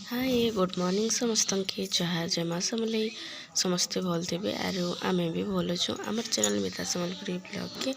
Hi good morning समस्त के जहाँ जमा समले समस्ते भल थे आर आम भी भल अच्छु आम चैनल मिता सम्बलपुरी ब्लॉग के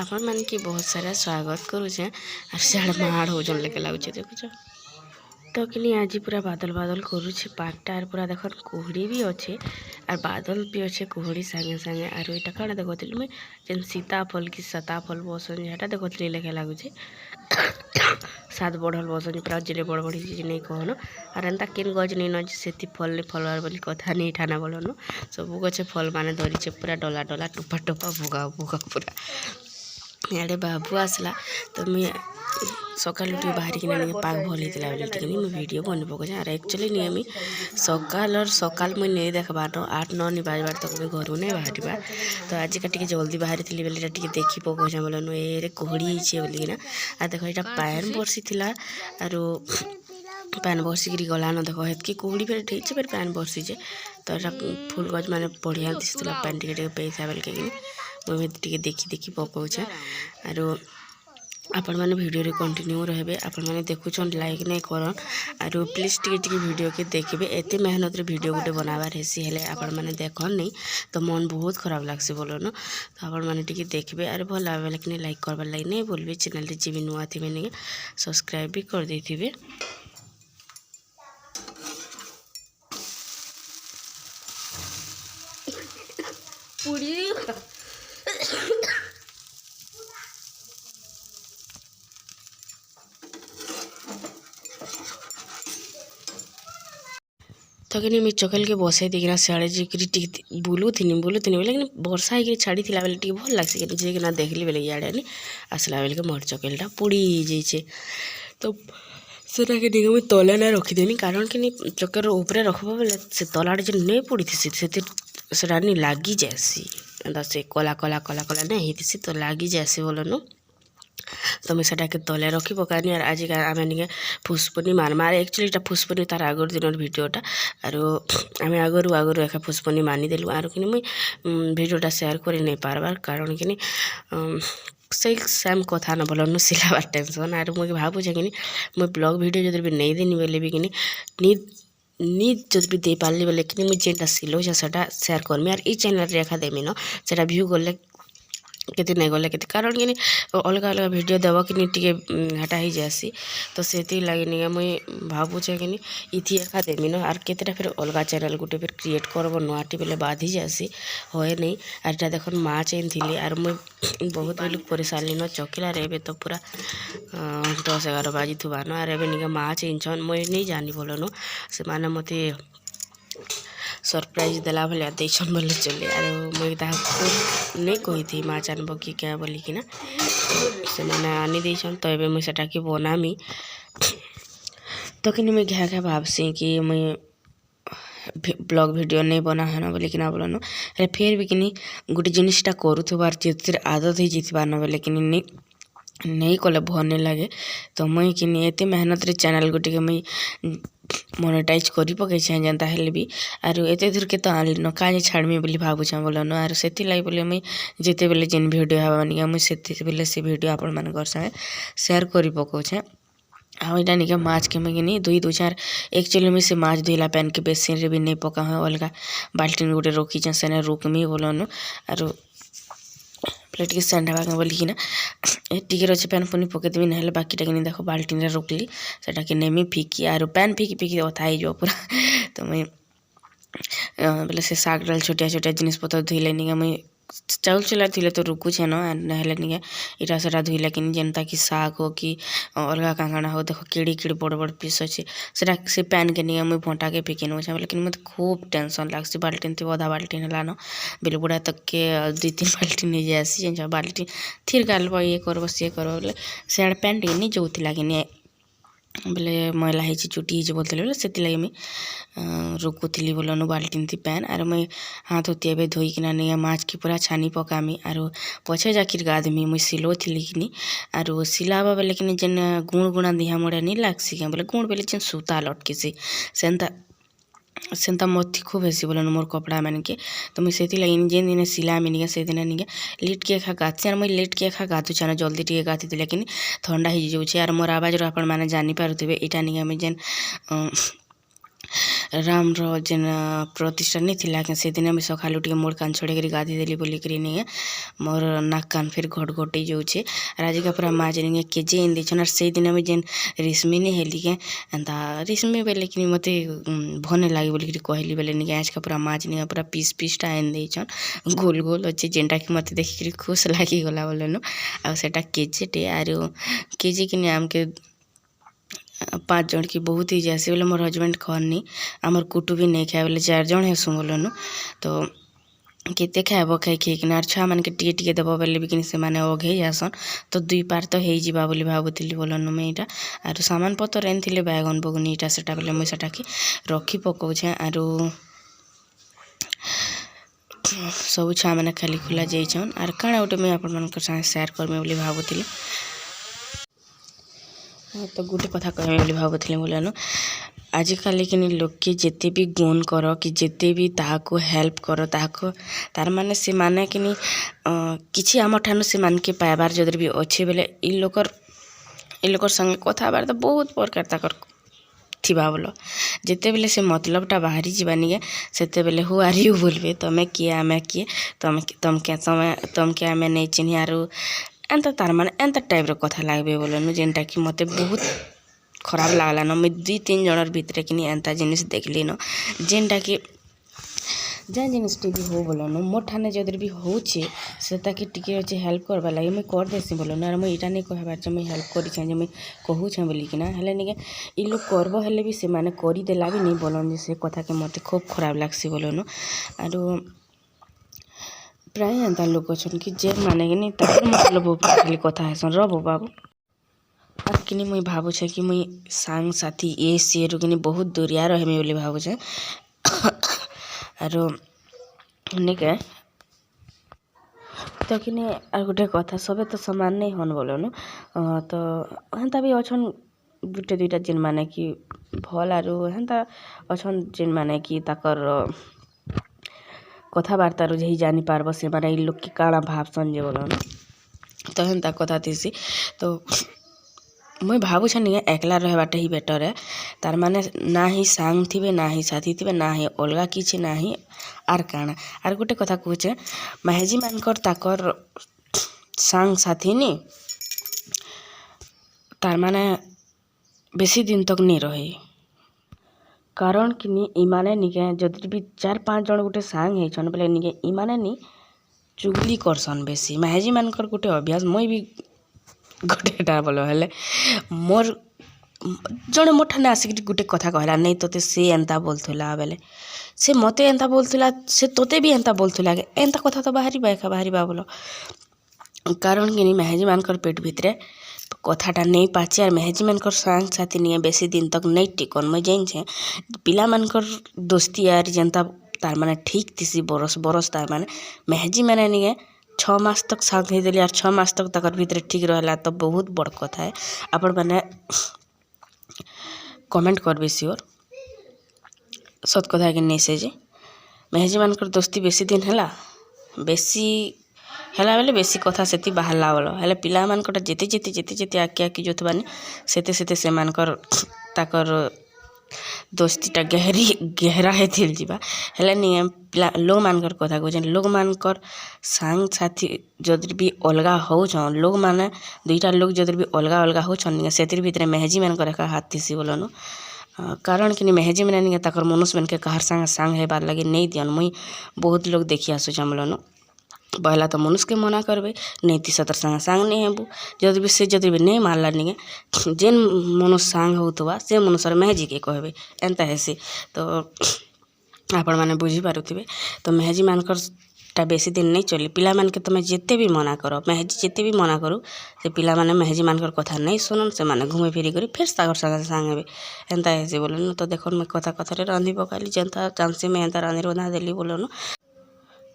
आपण मान की बहुत सारा स्वागत करुचे आर सियाड़े माड़ हो लेके लगुचे देखुच तो कि आज पूरा बादल बादल करुचे पागटा आर पूरा देख कुहड़ी भी अच्छे आर बादल भी अच्छे कुहड़ी सागे सागे आर यहाँ कण देखी मुझे जेन सीताफल कि सताफल बसन यहाँ देखी लेखे लगुचे सात बढ़ल बसन पूरा जिले बड़ बड़ी चीज नहीं कहन और एंता केन गज नहीं न से फल नहीं फलवार बोली कथा नहीं ठाना बोलन सब गचे फल माने धरीचे पूरा डला डला टोपा टोपा भोगा भोगा पूरा इे बाबू आसला तो मुझे सकाल उठे बाहर की पाग भल होता बोले मुझे वीडियो बन पकड़े और एक्चुअली नहीं आम सकाल और सकाल मुझे नहीं देखबार 8-9 नहीं बाजबार तक मुझे घर नहीं बाहर तो आज का टी जल्दी बाहरी थी बोले देखी पकड़े बोलन ए कोहड़ी बोलिकिना आ देख यहाँ पैन बर्सी थी आर पैन बर्सिक गलान देख हेतकी कुहड़ी फेर ठीक फेर पैन बर्सीचे तो यहाँ फुल गज मैंने बढ़िया दिशा पैन टे पेसा बोल मुझे देखी देखी पकाऊे आर आपण मैंने वीडियो रे कंटिन्यू रहे आपण मैंने देखुन लाइक नहीं करन आर प्लीज टी वीडियो के देखिए एत मेहनत रे वीडियो गोटे बनाबार हेसी हेले आपण मैंने देखन नहीं तो मन बहुत खराब लगसी बोलन तो आपण मैंने टी देखिए आर भल लगे लेकिन लाइक करवार लगे नहीं बोलबे चैनल जी भी नुआ थे नहीं सब्सक्राइब भी कर देथिबे। तो कि मुझे चकल के बसई देना सियाड़े जी बुलूनी बोले लेकिन वर्षा होकर छाड़ी थी बेले भल लगे कि देखली बेले इे आसला बेल के मोर चकेलटा पोड़ी जाइए तो सेटा के मुझे तले ना रखीदेनी कारण कि चकेर उपरे रखबा बेले से तलाटे जो नहीं पड़ी थी से नहीं लगी जासी से कला कला कला कला नहीं होती तो लगी जासी बोलन तो मुझे सेटा के तले रखी पकानी और आज आम निके फुसपुनी मानमा एक्चुअली फुसपुनी तार आगर दिन भिडियोटा आर आम आगु आगु एका फुसपुनी मानिदेलु आर कि मुझे भिडियोटा सेयार कर नहीं पार्बार कारण कि से सेम कथा न बोलन सिलाबार टेंशन आर मुझे भावुचे कि मुझे ब्लॉग वीडियो जो भी नहीं देनी बोले भी कि नी जब भी दे पार्ली बोले कि मुझे जेनटा सिलोचे सेटा सेयार करमी और ई चैनल रेखा देमी न सेटा व्यू गले केते नहीं गले केते कारण कि अलग अलग वीडियो देव कि टी हाटा ही जासी तो से लगे नहीं मुझे भावुचे कि इथी एका देमी न और केतेटा फिर अलग चैनल गोटे फिर क्रिएट करब नुआटी बेले बाधी जासी होए नहीं और इटा देख माँ चेन थी और मुझे बहुत बेलू कर सारे न चकिलार ए तो पूरा 10-11 बाजी थुबान और एवं निका माँ चेन मुझे नहीं जानी बोलन से माने मत सरप्राइज देला भलिया देछन बोले चले अरे मुझे नहीं कही थी माँ जानब कि क्या बोलिकिना से मैंने आनी देछन तो ये मुझे सेटा कि बनामी तो कि मुझे घा घा भावसी कि मुझे ब्लॉग वीडियो नहीं बना है ना बोलिकिना बोलन अरे फिर भी कि गोटे जिनटा करूथबार जो आदत हो जाइबार न बोले कि नहीं कले भल नहीं लगे तो मुई कि एत मेहनत रे चैनल गोटे मुई मोनेटाइज कर पकई जेनता हेल्ले भी आर एत दूर के तो आनी न का छाड़मी बोली भावुछे बोलन आर से बोले मुई जिते बेले जेन भिडियो हवा निका मुझे बेले से भिडियो आपण मान संगे सेयार कर पकाऊे हाँ निके माछ के मुझे दुई 2-4 एक्चुअली मुझे से माछ धोला पैन के बेसिन रे भी नहीं पका हुए अलग बाल्टीन गोटे रखी से रुकमी बोलन आर प्लेट के सांडा बोलिकिना टिके रचे पैन पुनी पकईदेवी ना बाकीटा कि देख बाल्टीन रुकली सेटा कि नेमी फिकी आर पैन फिकी फिकी अथा हो पूरा तो मुझे बोले से शाग डाल छोटिया छोटिया जिनिस पतर धोइले निके मुझे चाउल चला धोइले तो रुकुछे नहेले निके इटा सेटा धोइले कि जेनता कि शाग हो कि अलग कांकणा हो देख केड़ी केड़ी बड़ बड़ पीस अच्छे से पैन के निके मुझे भंटा के फिकी नौछे लेकिन मत खूब टेंशन लगसी बाल्टीन थी अधा बाल्टीन है बेलबुड़ा तक के 2-3 बाल्टीन नहीं जासी बाल्टीन थिर गालब ये करब सी कर बोले सियाड़ पैन टे नहीं जोला कि बोले मैला हो चुटी बोलते बोले से लगे मुझे रुकुली बोलन बाल्टीन थी पैन आर मुझे हाथ होती ए धोईकिना नहीं माछ की पूरा छानी पकामी आर पछे जाकर गाधमी मुझे सिलो थी कि आर सिलाबा बेले कि जेन गुण गुणा दिहा मुड़ा नहीं लगसी क्या बोले गुण बेले जेन सूता लटकीसी सेंता मत्ती खूब हेसी बोलन मोर कपड़ा मान के तो मुझे जेन दिन सिलामी निके से दिन निके लेट के एखा गाथी और मुझे लेट के एखा गाथुचे ना जल्दी टे गाथी लेकिन ठंडा हो जाऊे और मोर आवाज आपण मैंने जानी पारे यहाँ निके जेन राम रो जेन प्रतिष्ठा नहीं थिला के से दिन में सकाल उठ के मोर कान छोड़े करी गाधी देली बोली करी नहीं मोर नाक कान फिर घट घटे जाऊे राजी का पूरा माँ जन केजे इन देछन से दिन में जेन रेशमी नहीं हेली के एंता रेशमी बेले कि मत भने लगे बोलिक कहली बेले निके आज का पूरा माँ जन पूरा पीस पीसटा एन देछन गोल गोल अच्छे जेनटा कि मत देखिक खुश लगी गला बोलेनु आटा केजेटे आर केजे कि आम के 5 जन की बहुत ही जैसे बोले मोर हजबैंड खरनी आमर कुटु भी नहीं खाए बोले 4 जन हेसु बोलनु तो केते खाएब खाई खाइकिना छुआ मन के टिके टिके देव बोले भी से माने अघे जासन तो 2 पार तो हो जावा बोली भावुली बोलनु मुई इटा आर सामान पतर एन बैगन बगुनी इटा सेटा बोले मुई सेटा कि रखी पकाउछे आर सब छुआ मैंने खाली खुला जाइछन आर काଣା गोटे मुई आपण मन संगे शेयर करमे बोली भावुली तो गोटे कथा कहमे बोली भावुली बोलेनु आजिकल कि लोग के जिते भी गुण कर कि जिते भी ताको हेल्प कर ताको तार माने से माने कि किछि आम ठानु से मान के पाइबार जदर भी अच्छे बेले इ लोकर संगे कथबार्ता बहुत प्रकार ताकर थिबा बोलो जिते बेले से मतलबटा बाहरी जीवानी सेते बेले हु आर यू बोलबे तमे किए आमे किए तुम के आमे नहीं चिन्ह आरु एंता तार माने एंता टाइप कथा लागबे बोलनु जेनटा कि मते बहुत खराब लागला न मुई 2-3 जनर भितर कि एंता जिनिस देखली न जेनटा कि जा जिनिस टी भी हो बोलन मोर ठाने जदर भी होचे सेता कि टिके अच्छे हेल्प करबा लगे मुई कर देसी बोलन आर मुई इटा नहीं कहबार जे मुई हेल्प करी छे जे मुई कहू छे बोली कि ना हेले निके इ लोग करबो हेले भी से माने करी देला भी नहीं बोलन जे से कथा के मते खूब खराब लागसी बोलन आर प्राय एंता लोग छन कि जे माने कि नहीं तार मतलब खाली कथा हेसन रबो बाबू और कि मुई भावुछे कि मुई सांग साथी ए सी कि बहुत दूरिया रहमी बोली भावुछे आर निके तो कि आर गोटे कथा सबे तो समान नहीं हन बोलन तो हेन्ता भी अछन गुटे 2टा जिन माने कि भल आर हेन्ता अछन जिन माने कि ताकर कथबार्ता रुझे जानी पारब से माने इ लोग के काଣା भावसन जे बोलन तो हेन्ता कथा थीसी तो मुई भावुछे नहीं एकला रहबाटा ही बेटर है तार माने ना ही सांग थिबे ना ही साथी थिबे ना ही अलगा किछि ना ही आर काଣା आर गोटे कथा कहूचे माहेजी मानकर ताकर सांग साथी नी तार माने बेसी दिन तक नहीं रहे कारण कि इमाने निके जदि भी 4-5 जन गोटे सांग हेछन बोले निके इमाने नी चुगली करसन बेसी माहेजी मानकर गोटे अभ्यास मुई भी गोटेटा बोलो हेले मोर जड़े मोर ठाने आसिक गोटे कथा कहला नहीं तोते से एंता बोलथुला बेले से मते एंता बोलथुला से तोते भी एंता बोलथुला एंता कथा तो बाहरी बा बोलो कारण कि मेहेजी मानकर पेट भितरे कथाटा नहीं पाचे और मेहेजी मानकर सांग साथी नहीं बेसी दिन तक नहीं टिकन मैं जान छे पिला मानकर दोस्ती यार जनता तार माने ठीक तीसी बरस तार माने मेहेजी माने नहीं 6 मास तक साथ ही देली और 6 मास तक तकर भीतर ठीक रहला तो बहुत बड़ कथा है आपण माने कमेंट करबे सियोर सत कथा कि नहीं से जे मेहेजी मानकर दोस्ती बेसी दिन हैला बेले बेसी कथा सेति बाहरला बोलो हेले पिला मानकर जेते आके जोतबानी सेते से मानकर ताकर दोस्तीटा गहरा है थिल जीवा हेले नहीं पिला लोग मानकर कथा कहछन लोग मानकर सांग साथी जदि भी अलगा हो लोग माने 2टा लोग जदि भी अलगा हो सेतिर भितर मेहेजी मानकर एका हाथ थीसी बोलनु कारण कि मेहेजी मैंने नहीं ताकर मनुष्य मन के कहर सांग है बार लगे नहीं दियन मुई बहुत लोग देखी आसुचा बोलनु पहला तो मनुष्य के मना करबे नहीं ती सतर सांग नहीं हेबू जदि भी नहीं मानला नहीं जेन मनुष्य सांग होतबा से मनुष्य मेहेजी के कहबे एंता हेसी तो आपण माने बुझी पारुथिबे तो मेहेजी मानकर टा बेसी दिन नहीं चली पिला मान के तुम जेते भी मना करो मेहेजी जेते भी मना करू से पिला माने मेहेजी मानकर कथा नहीं सुनन से माने घूमे फिरी करी फिर सागर सांग हेबे एंता हेसी बोलन तो देखो मैं कथा रे रांधी पकाली जनता चांसे में एंता रांधी रंधा देली बोलन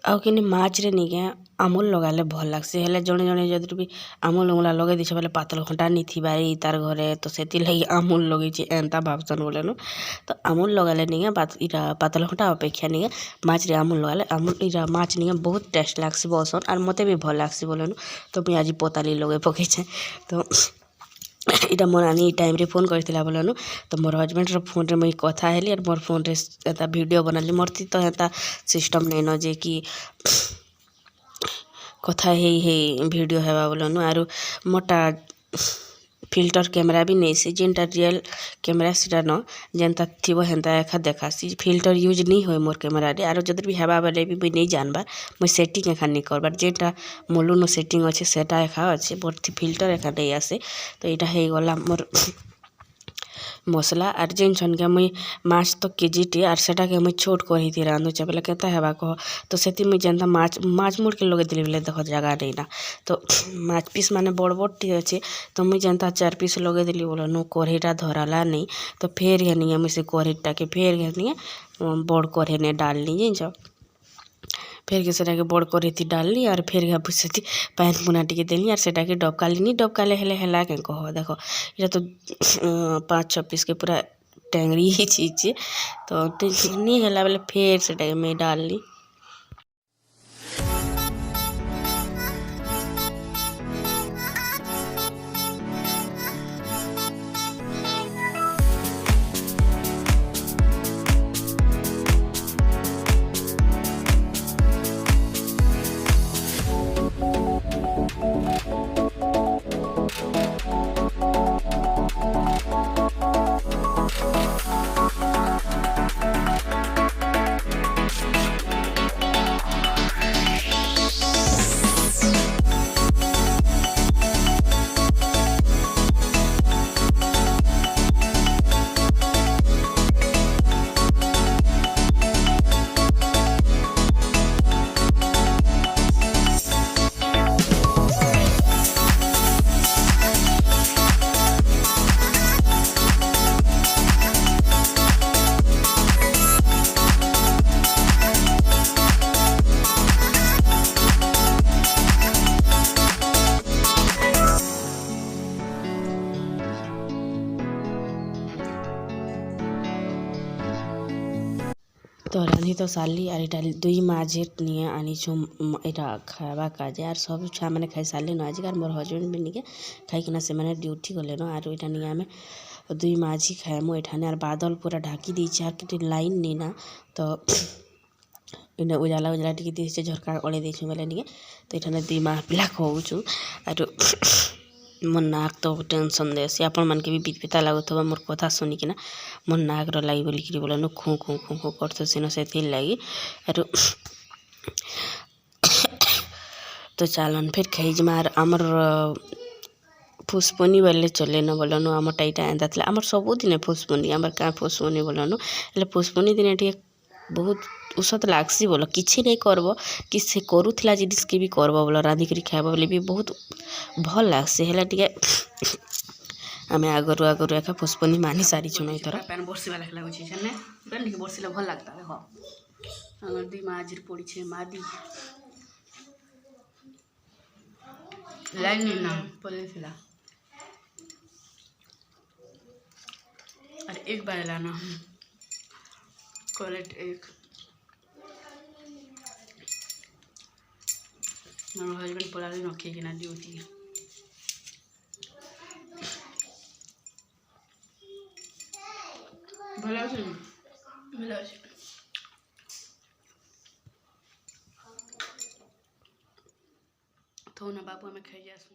आउ कि माछ रे नहीं गया आमुल लगाले भल लागसी हेले जड़े जदि भी आमुल उंगला लगे दिछे बोले पातल घंटा नहीं थी बाई तार घरे तो सेति लगी आमुल लगे एंता भावसन बोलेनु तो आमुल लगाले नहीं इरा पातल घंटा अपेक्षा नहीं माछ रे आमुल लगाले आमुल इरा माछ नहीं बहुत टेस्ट लागसी बसन और मते भी भल लागसी बोलेनु तो मुझे आज पोताली लगे पकईछे तो इटा मोर नानी टाइम रे फोन करथिला बोलनु तो मोर हस्बैंड रो फोन रे मुई कथा हेली और मोर फोन रे एता वीडियो बनाली मोर थी तो एता सिस्टम नै न जे कि कथा हे वीडियो हेबा बोलनु आरु मोटा फिल्टर कैमरा भी नहीं सी जेनटा रियल कैमरा सीटा न जेनता थिबो हेनता एखा देखासी फिल्टर यूज नहीं होय मोर कैमरा रे आरो जदर भी हेबा बेले भी मुई नहीं जानबार मुई सेटिंग एखा नहीं करबार जेनटा मोलु न सेटिंग अच्छे सेटा एखा अच्छे मोर फिल्टर एखा नहीं आसे तो इटा हे गला मोर मसला आर जेन छनके मुई माछ तो केजीटे आर सेटाके मुई छोट करही रांधुचे बेले केता हेबा कह तो सेति मुई जेनता माछ मुड़ के लगे दिली बेले देख जगह नहीं ना तो माछ पीस माने बड़ बड़टी अच्छे तो मुई जेनता 4 पीस लगे दिली बोलनु कढ़ईटा धराला नहीं तो फेर घेनिए मुई से कढ़ईटा के फेर घेनिए बड़ कढ़ई ने डालनी जान फेर के सेटा के बड़ कढ़ई डालनी और फेर घा बुझती पान पुना टिके देली और सेटा के डबकाली डबकाले हेला के कह देख ये तो 5-6 पीस के पूरा टेंगरी ही चीज तो नहीं हेला बेले फेर सेटा के मैं डालनी तो रांधी तो साली और इटा 2 माझे निये आनी छु इटा खावा काजे और सब छुआ मैंने खाई सारे न आज मोर हस्बैंड भी निके खाई से मैंने ड्यूटी गले न और इटा निये आमे 2 माझी खाएमु एठाने और बादल पूरा ढाकी दीचे और कि लाइन नहीं ना तो इन उजाला उजाला टिके दीचे झरका ओले देछु बेले निके तो एठाने 2 माह पिला खाऊछु और मोर नाक तो टेंशन देसी आपण मन के भी बीत लागुथबा मोर कथा सुनिकिना मोर नाक रो लागी बोलिकी बोलनु खू खू खू खू करतो सिनो से थिल लागी आरो तो चालन फिर खैज मार आमर फुसपुनी बेले चले न बोलनु आम टाइटा एंदा थला आमर सब दिन फुसपुनी आमर का फुसपुनी बोलनु एले फुसपुनी दिन टिके बहुत उसत लागसी बोलो किछि नहीं करबो कि से करूथला जिनिस के भी करबो बोलो रांधी करी खाइबो बोले भी बहुत भल लागसी हेला टिके आमे आगरु एका फुसपुनी मानी सारी छु नहीं तोरा पैन बरसी वाला लागो छी छने गंडी के बरसीला भल लागता देखो हमर दी माजिर पड़ी छे मादी लाइन ना पले थिला अरे एक बार लाना कॉलेट एक मोर हस्बैंड पलाली नखे किना ड्यूटी भला আছে तो ना बाबू हमें खाई जासु।